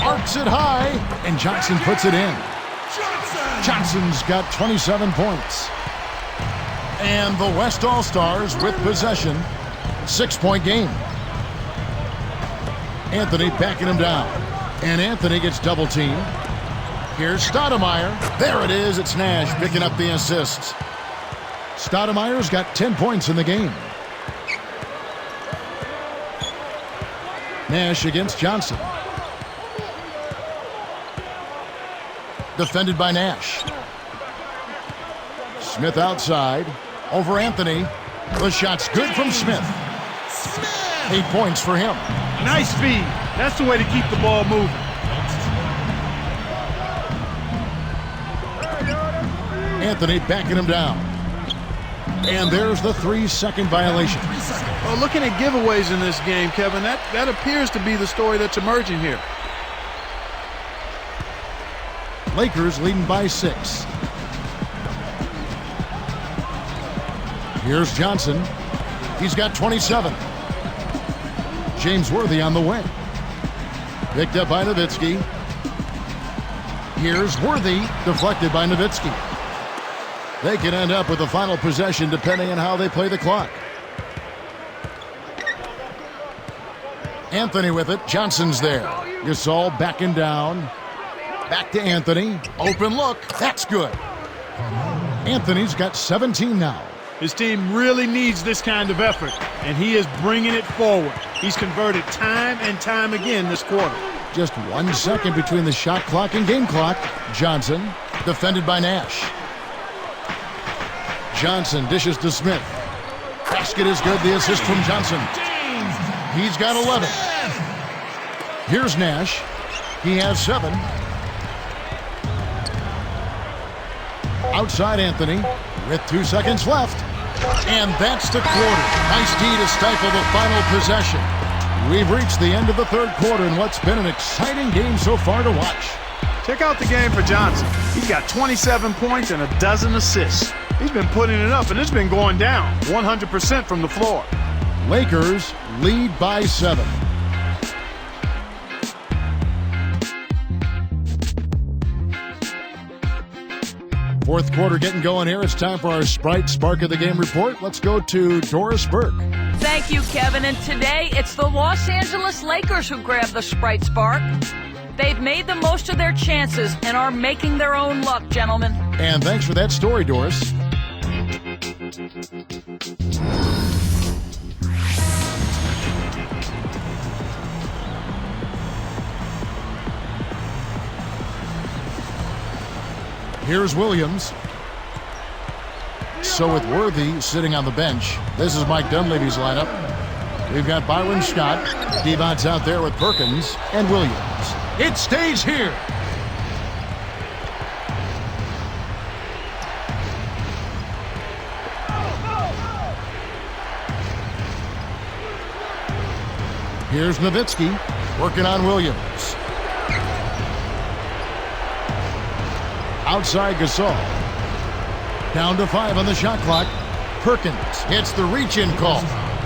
Arcs it high, and Johnson puts it in. Johnson's got 27 points. And the West All-Stars with possession. 6-point game. Anthony backing him down. And Anthony gets double teamed. Here's Stoudemire. There it is. It's Nash picking up the assists. Stoudemire's got 10 points in the game. Nash against Johnson. Defended by Nash. Smith outside. Over Anthony. The shot's good from Smith. 8 points for him. Nice feed. That's the way to keep the ball moving. Anthony backing him down. And there's the 3-second violation. Well, looking at giveaways in this game, Kevin, that appears to be the story that's emerging here. Lakers leading by 6. Here's Johnson. He's got 27. James Worthy on the wing. Picked up by Nowitzki. Here's Worthy, deflected by Nowitzki. They can end up with the final possession depending on how they play the clock. Anthony with it. Johnson's there. Gasol backing down. Back to Anthony. Open look. That's good. Anthony's got 17 now. His team really needs this kind of effort, and he is bringing it forward. He's converted time and time again this quarter. Just 1 second between the shot clock and game clock. Johnson, defended by Nash. Johnson dishes to Smith. Basket is good. The assist from Johnson. He's got 11. Here's Nash. He has 7. Outside Anthony with 2 seconds left. And that's the quarter. Nice D to stifle the final possession. We've reached the end of the third quarter in what's been an exciting game so far to watch. Check out the game for Johnson. He's got 27 points and a dozen assists. He's been putting it up, and it's been going down 100% from the floor. Lakers lead by 7. Fourth quarter getting going here. It's time for our Sprite Spark of the Game report. Let's go to Doris Burke. Thank you, Kevin. And today, it's the Los Angeles Lakers who grabbed the Sprite Spark. They've made the most of their chances and are making their own luck, gentlemen. And thanks for that story, Doris. Here's Williams. So with Worthy sitting on the bench, this is Mike Dunleavy's lineup. We've got Byron Scott. Devon's out there with Perkins and Williams. It stays here. Here's Nowitzki working on Williams. Outside Gasol. Down to 5 on the shot clock. Perkins hits the reach-in call.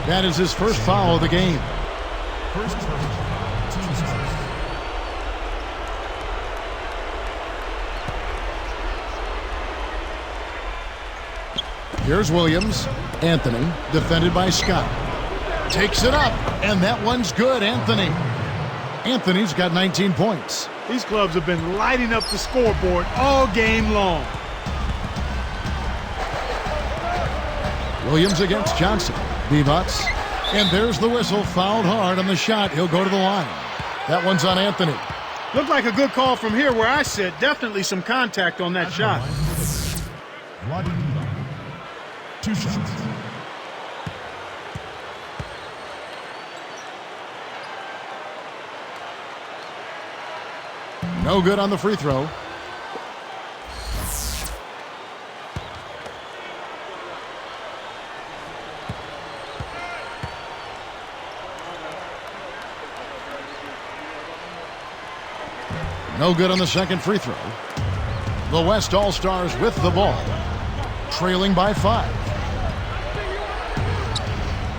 That is his first foul of the game. First turnover. Team starts. Here's Williams. Anthony, defended by Scott. Takes it up, and that one's good, Anthony. Anthony's got 19 points. These clubs have been lighting up the scoreboard all game long. Williams against Johnson. Divac. And there's the whistle. Fouled hard on the shot. He'll go to the line. That one's on Anthony. Looked like a good call from here where I sit. Definitely some contact on that shot. Vladimir. 2 shots. No good on the free throw. No good on the second free throw. The West All-Stars with the ball, trailing by 5.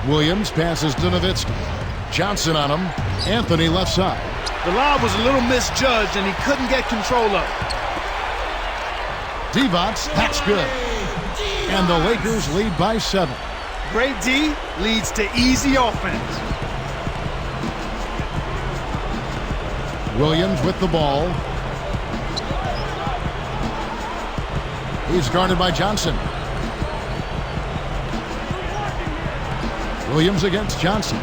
Williams passes to Nowitzki. Johnson on him. Anthony left side. The lob was a little misjudged, and he couldn't get control of it. Divac, that's good. And the Lakers lead by 7. Great D leads to easy offense. Williams with the ball. He's guarded by Johnson. Williams against Johnson.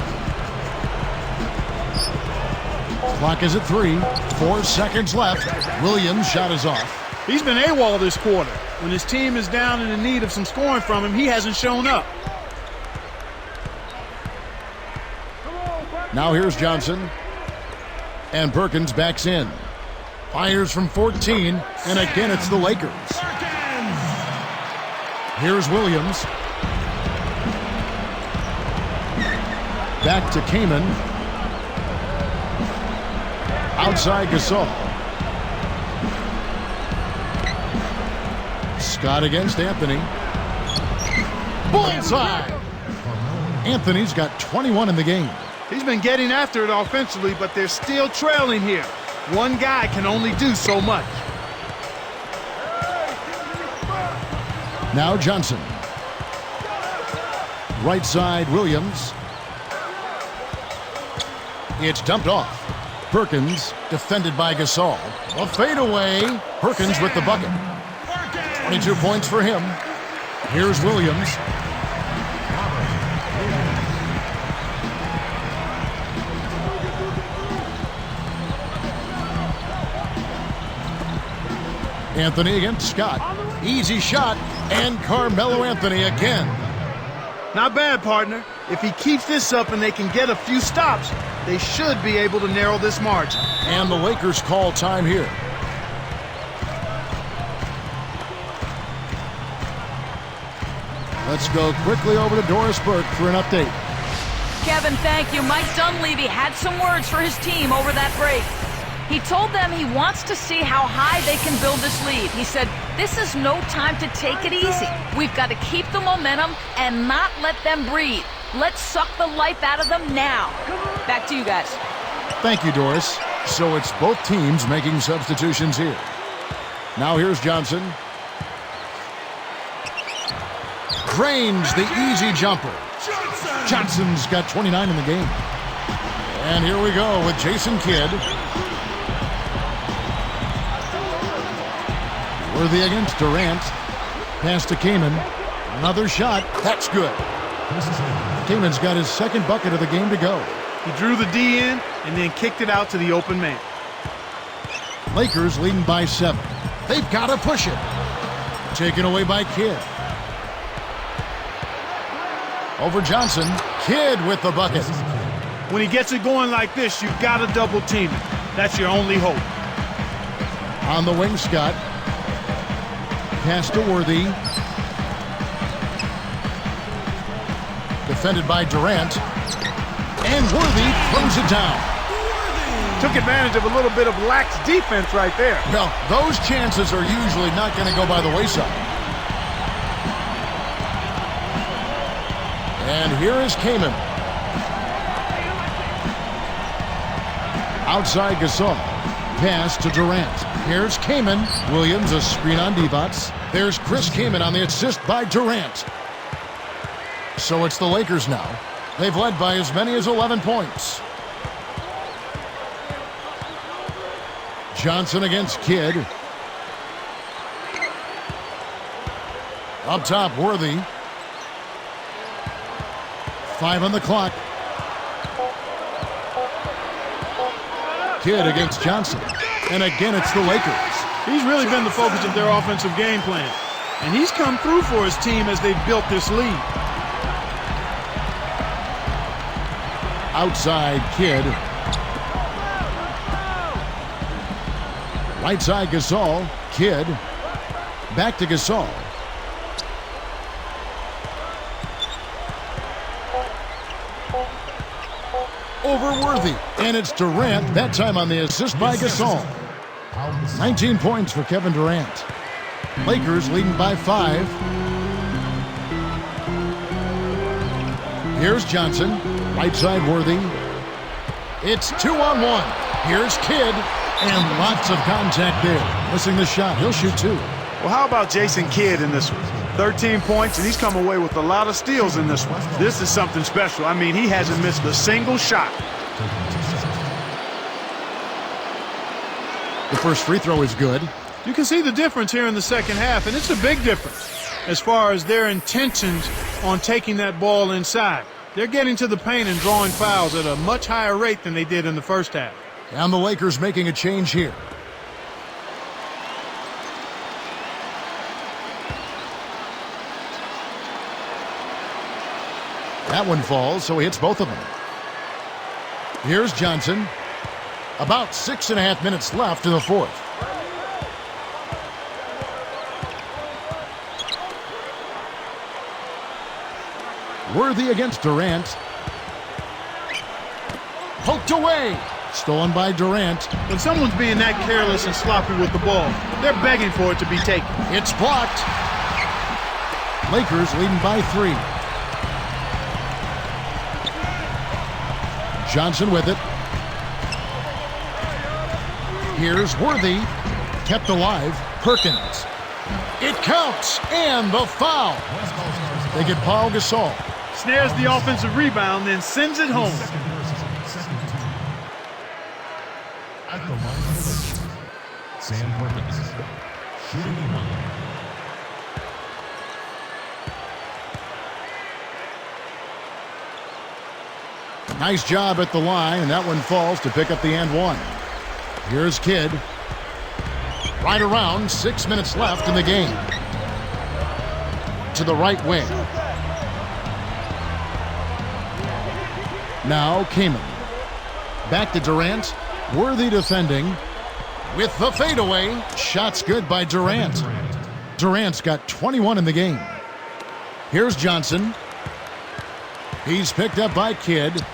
Clock is at 3. 4 seconds left. Williams' shot is off. He's been AWOL this quarter. When his team is down and in need of some scoring from him, he hasn't shown up. Now here's Johnson. And Perkins backs in. Fires from 14. And again, it's the Lakers. Here's Williams. Back to Kaman. Outside Gasol. Scott against Anthony. Bullseye! Anthony's got 21 in the game. He's been getting after it offensively, but they're still trailing here. One guy can only do so much. Now Johnson. Right side, Williams. It's dumped off. Perkins, defended by Gasol. A fadeaway. Perkins with the bucket. 22 points for him. Here's Williams. Anthony against Scott. Easy shot. And Carmelo Anthony again. Not bad, partner. If he keeps this up and they can get a few stops, they should be able to narrow this margin. And the Lakers call time here. Let's go quickly over to Doris Burke for an update. Kevin, thank you. Mike Dunleavy had some words for his team over that break. He told them he wants to see how high they can build this lead. He said, this is no time to take it easy. We've got to keep the momentum and not let them breathe. Let's suck the life out of them now. Back to you guys. Thank you, Doris. So it's both teams making substitutions here. Now here's Johnson. Drains the easy jumper. Johnson's got 29 in the game. And here we go with Jason Kidd. Worthy against Durant. Pass to Kaman. Another shot. That's good. Kaman's got his second bucket of the game to go. He drew the D in and then kicked it out to the open man. Lakers leading by 7. They've got to push it. Taken away by Kidd. Over Johnson. Kidd with the bucket. When he gets it going like this, you've got to double team it. That's your only hope. On the wing, Scott. Pass to Worthy. Defended by Durant. And Worthy throws it down. Took advantage of a little bit of lax defense right there. Well, those chances are usually not going to go by the wayside. And here is Kamen. Outside Gasol. Pass to Durant. Here's Kamen. Williams, a screen on Divac. There's Chris Kamen on the assist by Durant. So it's the Lakers now. They've led by as many as 11 points. Johnson against Kidd. Up top, Worthy. 5 on the clock. Kidd against Johnson. And again, it's the Lakers. He's really been the focus of their offensive game plan. And he's come through for his team as they've built this lead. Outside, Kidd. Right side, Gasol. Kidd. Back to Gasol. Over Worthy. And it's Durant, that time on the assist by Gasol. 19 points for Kevin Durant. Lakers leading by 5. Here's Johnson. Right side, Worthy. It's 2-on-1. Here's Kidd. And lots of contact there. Missing the shot. He'll shoot 2. Well, how about Jason Kidd in this one? 13 points, and he's come away with a lot of steals in this one. This is something special. I mean, he hasn't missed a single shot. The first free throw is good. You can see the difference here in the second half, and it's a big difference as far as their intentions on taking that ball inside. They're getting to the paint and drawing fouls at a much higher rate than they did in the first half. And the Lakers making a change here. That one falls, so he hits both of them. Here's Johnson. About 6.5 minutes left in the fourth. Worthy against Durant. Poked away. Stolen by Durant. When someone's being that careless and sloppy with the ball, they're begging for it to be taken. It's blocked. Lakers leading by 3. Johnson with it. Here's Worthy. Kept alive. Perkins. It counts. And the foul. They get Paul Gasol. Snares the offensive rebound, then sends it home. At the line of the Lakers, Sam Perkins, shooting 1. Nice job at the line, and that one falls to pick up the and 1. Here's Kidd. Right around, 6 minutes left in the game. To the right wing. Now Kamen. Back to Durant. Worthy defending. With the fadeaway. Shot's good by Durant. Durant's got 21 in the game. Here's Johnson. He's picked up by Kidd.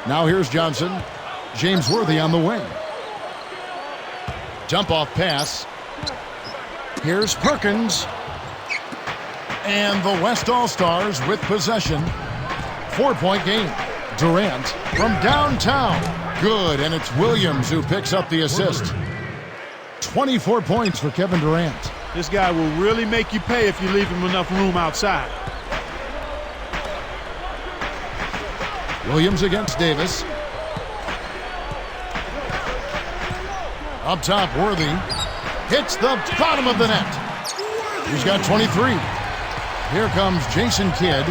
Now here's Johnson. James Worthy on the wing. Dump-off pass. Here's Perkins. And the West All-Stars with possession. 4-point game. Durant from downtown. Good, and it's Williams who picks up the assist. 24 points for Kevin Durant. This guy will really make you pay if you leave him enough room outside. Williams against Davis. Up top, Worthy. Hits the bottom of the net. He's got 23. Here comes Jason Kidd.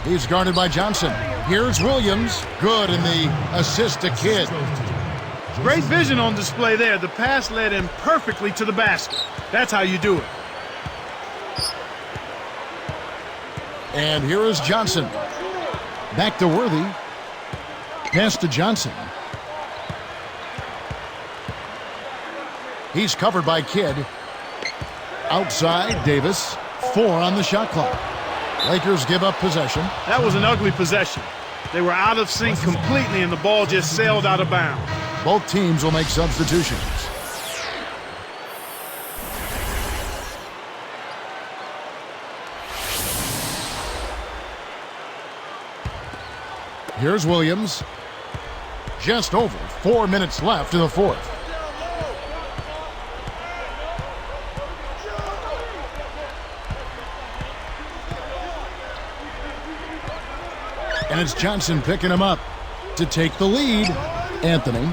He's guarded by Johnson. Here's Williams. Good in the assist to Kidd. Great vision on display there. The pass led him perfectly to the basket. That's how you do it. And here is Johnson. Back to Worthy. Pass to Johnson. He's covered by Kidd. Outside, Davis. 4 on the shot clock. Lakers give up possession. That was an ugly possession. They were out of sync completely, and the ball just sailed out of bounds. Both teams will make substitutions. Here's Williams. Just over 4 minutes left in the fourth. And it's Johnson picking him up to take the lead. Anthony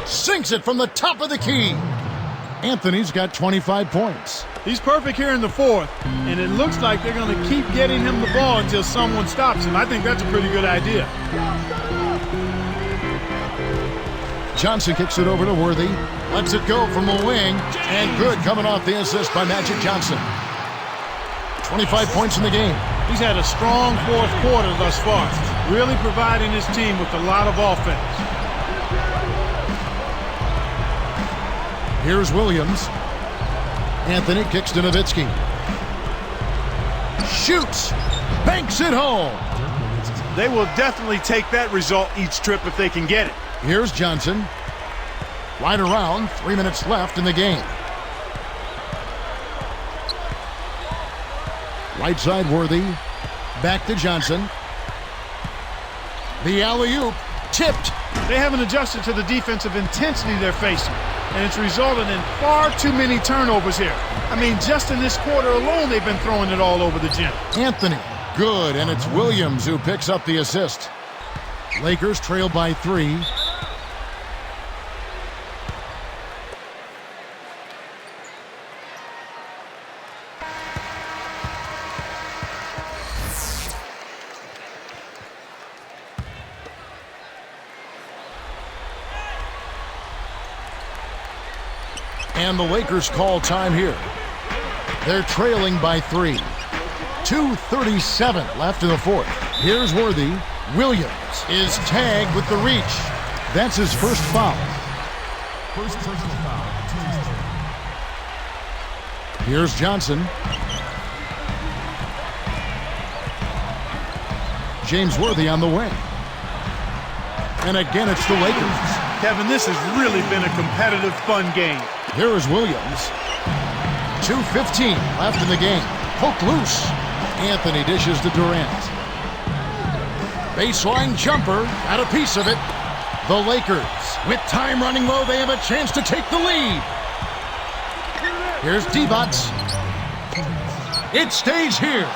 sinks it from the top of the key. Anthony's got 25 points. He's perfect here in the fourth, and it looks like they're going to keep getting him the ball until someone stops him. I think that's a pretty good idea. Johnson kicks it over to Worthy. Lets it go from the wing. And good coming off the assist by Magic Johnson. 25 points in the game. He's had a strong fourth quarter thus far, really providing his team with a lot of offense. Here's Williams. Anthony kicks to Nowitzki. Shoots. Banks it home. They will definitely take that result each trip if they can get it. Here's Johnson. Right around 3 minutes left in the game. Right side Worthy. Back to Johnson. The alley-oop. Tipped. They haven't adjusted to the defensive intensity they're facing, and it's resulted in far too many turnovers here. I mean, just in this quarter alone, they've been throwing it all over the gym. Anthony. Good, and it's Williams who picks up the assist. Lakers trail by 3. And the Lakers call time here. They're trailing by 3. 2:37 left in the fourth. Here's Worthy. Williams is tagged with the reach. That's his first foul. First personal foul. Here's Johnson. James Worthy on the wing. And again, it's the Lakers. Kevin, this has really been a competitive, fun game. Here is Williams. 2:15 left in the game. Poked loose. Anthony dishes to Durant. Baseline jumper. Got a piece of it. The Lakers, with time running low, they have a chance to take the lead. Here's Divac. It stays here.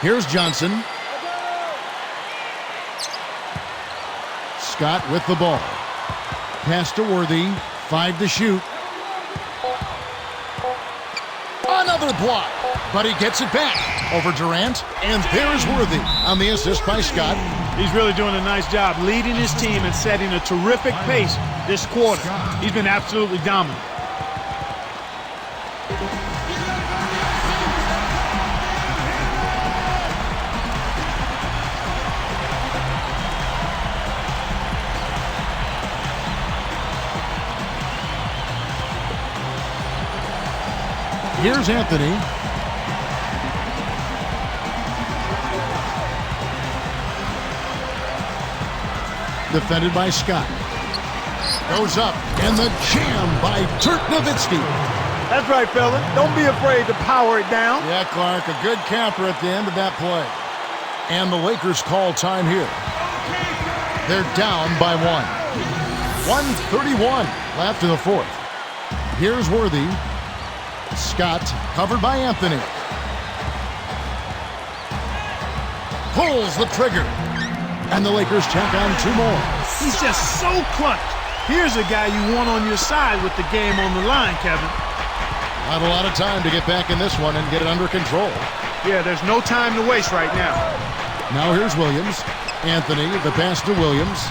Here's Johnson. Scott with the ball. Pass to Worthy. 5 to shoot. Another block. But he gets it back. Over Durant. And there's Worthy on the assist by Scott. He's really doing a nice job leading his team and setting a terrific pace this quarter. He's been absolutely dominant. Here's Anthony. Defended by Scott. Goes up, and the jam by Nowitzki. That's right, fella. Don't be afraid to power it down. Yeah, Clark, a good counter at the end of that play. And the Lakers call time here. They're down by 1. 1:31 left in the fourth. Here's Worthy. Scott covered by Anthony. Pulls the trigger. And the Lakers tack on 2 more. He's just so clutch. Here's a guy you want on your side with the game on the line, Kevin. Not a lot of time to get back in this one and get it under control. Yeah, there's no time to waste right now. Now here's Williams. Anthony, the pass to Williams.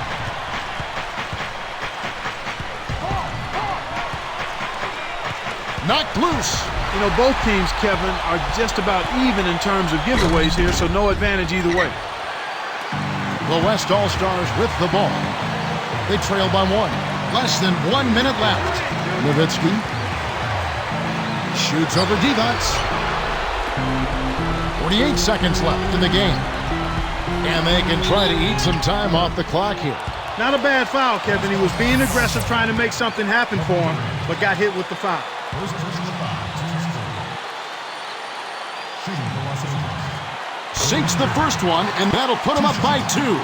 knocked loose. You know, both teams, Kevin, are just about even in terms of giveaways here, so no advantage either way. The West All-Stars with the ball. They trail by 1. Less than 1 minute left. Nowitzki shoots over Divac. 48 seconds left in the game. And they can try to eat some time off the clock here. Not a bad foul, Kevin. He was being aggressive, trying to make something happen for him, but got hit with the foul. First personal foul. Shooting velocity. Sinks the first one, and that'll put him up by 2.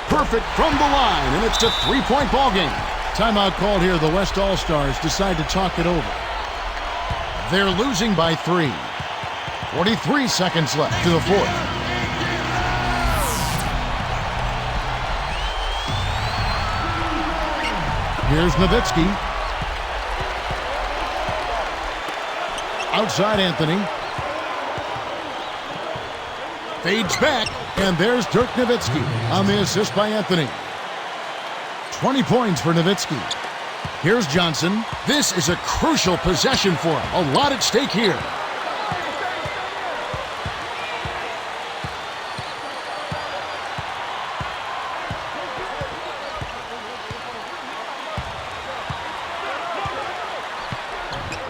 Perfect from the line, and it's a 3-point ball game. Timeout called here. The West All-Stars decide to talk it over. They're losing by 3. 43 seconds left to the 4th. Here's Nowitzki. Outside Anthony. Fades back, and there's Dirk Nowitzki on the assist by Anthony. 20 points for Nowitzki. Here's Johnson. This is a crucial possession for him. A lot at stake here.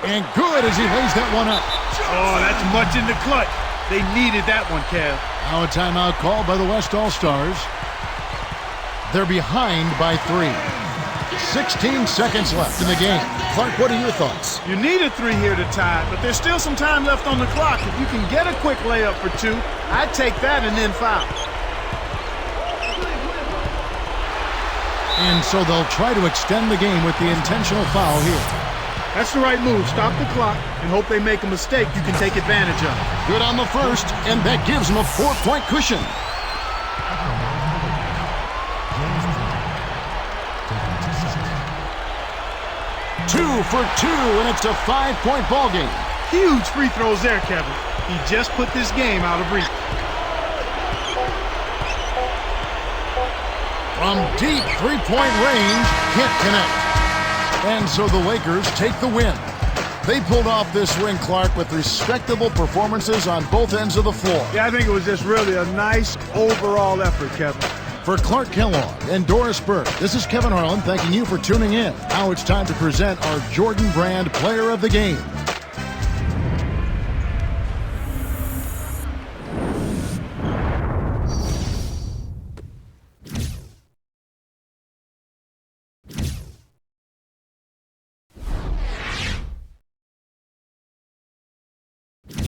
And good as he lays that one up. Oh, that's much in the clutch. They needed that one, Kev. Now a timeout called by the West All-Stars. They're behind by 3. 16 seconds left in the game. Clark, what are your thoughts? You need a 3 here to tie, but there's still some time left on the clock. If you can get a quick layup for 2, I'd take that and then foul. And so they'll try to extend the game with the intentional foul here. That's the right move. Stop the clock and hope they make a mistake you can take advantage of. Good on the first, and that gives them a 4-point cushion. Two for 2, and it's a 5-point ball game. Huge free throws there, Kevin. He just put this game out of reach. From deep 3-point range, can't connect. And so the Lakers take the win. They pulled off this win, Clark, with respectable performances on both ends of the floor. Yeah, I think it was just really a nice overall effort, Kevin. For Clark Kellogg and Doris Burke, this is Kevin Harlan thanking you for tuning in. Now it's time to present our Jordan Brand Player of the Game.